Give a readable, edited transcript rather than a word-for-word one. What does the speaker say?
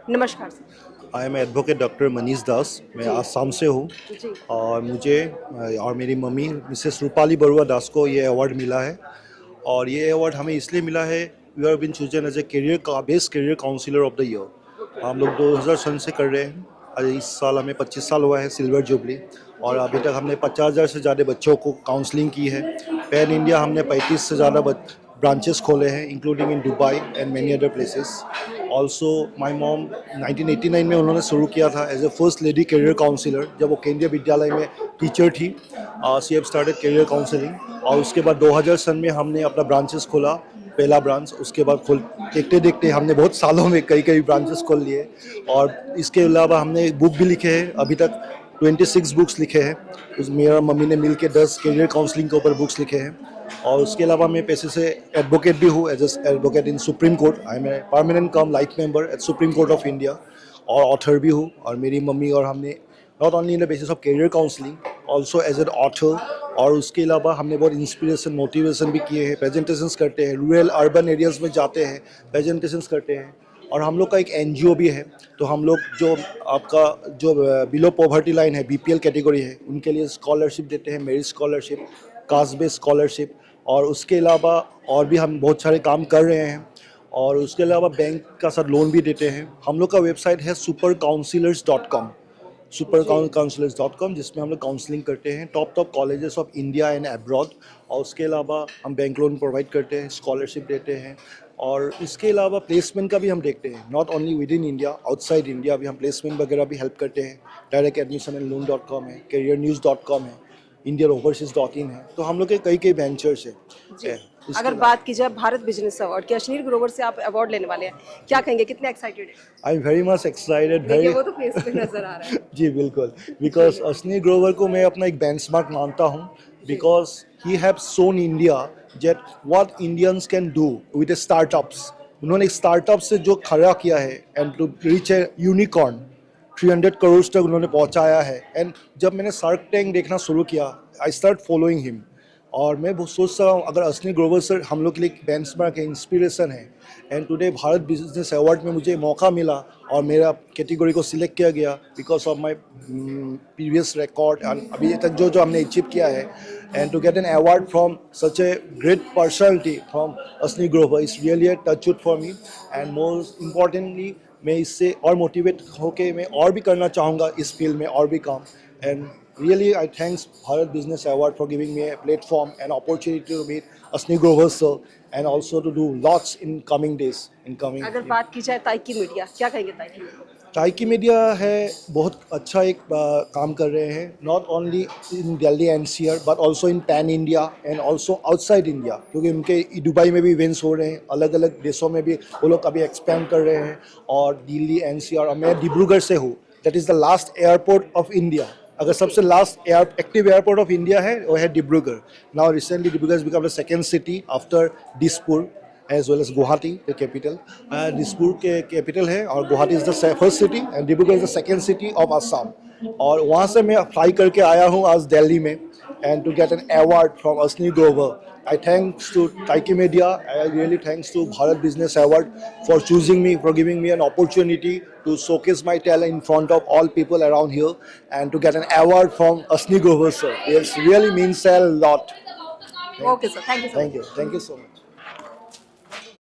नमस्कार sir. I am advocate doctor Manish Das. मैं आसाम से हूँ जी। और मुझे और मेरी मम्मी मिसेस रूपाली बरुआ दास को ये अवार्ड मिला है। और ये अवार्ड हमें इसलिए मिला है, we are been chosen as a career का best career counsellor of the year. हम लोग 2000 सन से कर रहे हैं और इस साल हमें 25 साल हुआ है, सिल्वर जुबली। और अभी तक हमने 50,000 से ज़्यादा बच्चों को काउंसलिंग की है। पैन इंडिया हमने 35 से ज़्यादा ब्रांचेस खोले हैं, including in Dubai and many other places. Also my mom 1989 में उन्होंने शुरू किया था as a first lady career counsellor, जब वो केंद्रीय विद्यालय में टीचर थी। She have started career counselling और उसके बाद 2000 सन में हमने अपना ब्रांचेस खोला, पहला ब्रांच। उसके बाद देखते देखते हमने बहुत सालों में कई कई ब्रांचेस खोल लिए। और इसके अलावा हमने बुक भी लिखे हैं, अभी तक 26 बुक्स लिखे हैं। मेरा मम्मी ने मिल के 10 करियर काउंसलिंग के ऊपर बुक्स लिखे हैं। और उसके अलावा मैं पैसे से एडवोकेट भी हूँ, as advocate in Supreme Court. I am a permanent cum life member at Supreme Court of India. और ऑथर भी हूँ। और मेरी मम्मी और हमने not only in the basis of career counselling, also as an author. और उसके अलावा हमने बहुत इंस्पिरेशन मोटिवेशन भी किए हैं, प्रेजेंटेशंस करते हैं, रूरल अर्बन एरियाज़ में जाते हैं, प्रेजेंटेशंस करते हैं। और हम लोग का एक एनजीओ भी है, तो हम लोग जो आपका जो बिलो पॉवर्टी लाइन है, बीपीएल कैटेगरी है, उनके लिए स्कॉलरशिप देते हैं, merit scholarship, caste based scholarship. और उसके अलावा और भी हम बहुत सारे काम कर रहे हैं। और उसके अलावा बैंक का साथ लोन भी देते हैं। हम लोग का वेबसाइट है supercounselors.com, supercounselors.com, जिसमें हम लोग काउंसलिंग करते हैं top colleges of India and abroad. और उसके अलावा हम बैंक लोन प्रोवाइड करते हैं, स्कॉलरशिप देते हैं। और इसके अलावा प्लेसमेंट का भी हम देखते हैं, not only with in India, outside India भी हम प्लेसमेंट वगैरह भी हेल्प करते हैं। डायरेक्ट एडमिशन एंड लोन.com है, careernews.com है, indianoverseas.in है। तो हम लोग के कई कई वेंचर्स है। जी। अगर बात की जाए भारत बिजनेस अवार्ड की, अश्नीर ग्रोवर से आप अवार्ड लेने वाले हैं, क्या कहेंगे, कितने एक्साइटेड हैं? I am very much excited, देखिए वेरी वो तो फेस पे नजर आ रहा है। जी बिल्कुल, बिकॉज अश्नीर ग्रोवर को मैं अपना एक बेंचमार्क मानता हूँ। Because he have shown India that what Indians can do with startups. उन्होंने स्टार्टअप से जो खड़ा किया है and to reach a unicorn, 300 crore तक उन्होंने पहुंचाया है। एंड जब मैंने शार्क टैंक देखना शुरू किया, आई स्टार्ट फॉलोइंग हिम। और मैं बहुत सोच रहा हूँ, अगर अश्नीर ग्रोवर सर हम लोग के लिए बेंचमार्क है, इंस्पिरेशन है। And today Bharat business award में मुझे मौका मिला और मेरा कैटेगरी को सिलेक्ट किया गया because of my previous record and अभी तक जो जो हमने अचीव किया है। And to get an award from such a great personality from Ashneer Grover is really a touch wood for me. And most importantly मैं इससे और मोटिवेट होके मैं और भी करना चाहूँगा इस फील्ड में और भी काम। And really I thanks Bharat Business Award for giving me a platform and opportunity to meet Ashni Grover sir and also to do lots in coming days in coming। अगर बात की जाए ताइकी मीडिया, क्या कहेंगे ताइकी मीडिया? टाइकी मीडिया है बहुत अच्छा एक काम कर रहे हैं, not only in Delhi NCR but also in pan India and also outside India, क्योंकि उनके दुबई में भी इवेंट्स हो रहे हैं, अलग अलग देशों में भी वो लोग अभी एक्सपेंड कर रहे हैं। और दिल्ली एनसीआर, और मैं डिब्रूगढ़ से हूँ, that is the last airport of India. अगर सबसे last active airport of India है वो है Dibrugarh. Now recently Dibrugarh has become the second city after Dispur as well as Guwahati, the capital। Dispur के कैपिटल है और Guwahati is the first city and Dibrugarh is the second city of Assam. और वहाँ से मैं फ्लाई करके आया हूँ आज दिल्ली में and to get an award from Ashneer Grover. I thanks to Taiki Media, I really thanks to Bharat Business Award for choosing me, for giving me an opportunity to showcase my talent in front of all people around here and to get an award from Ashni Grover sir. It really means a lot. Okay sir, thank you so much. Thank you so much.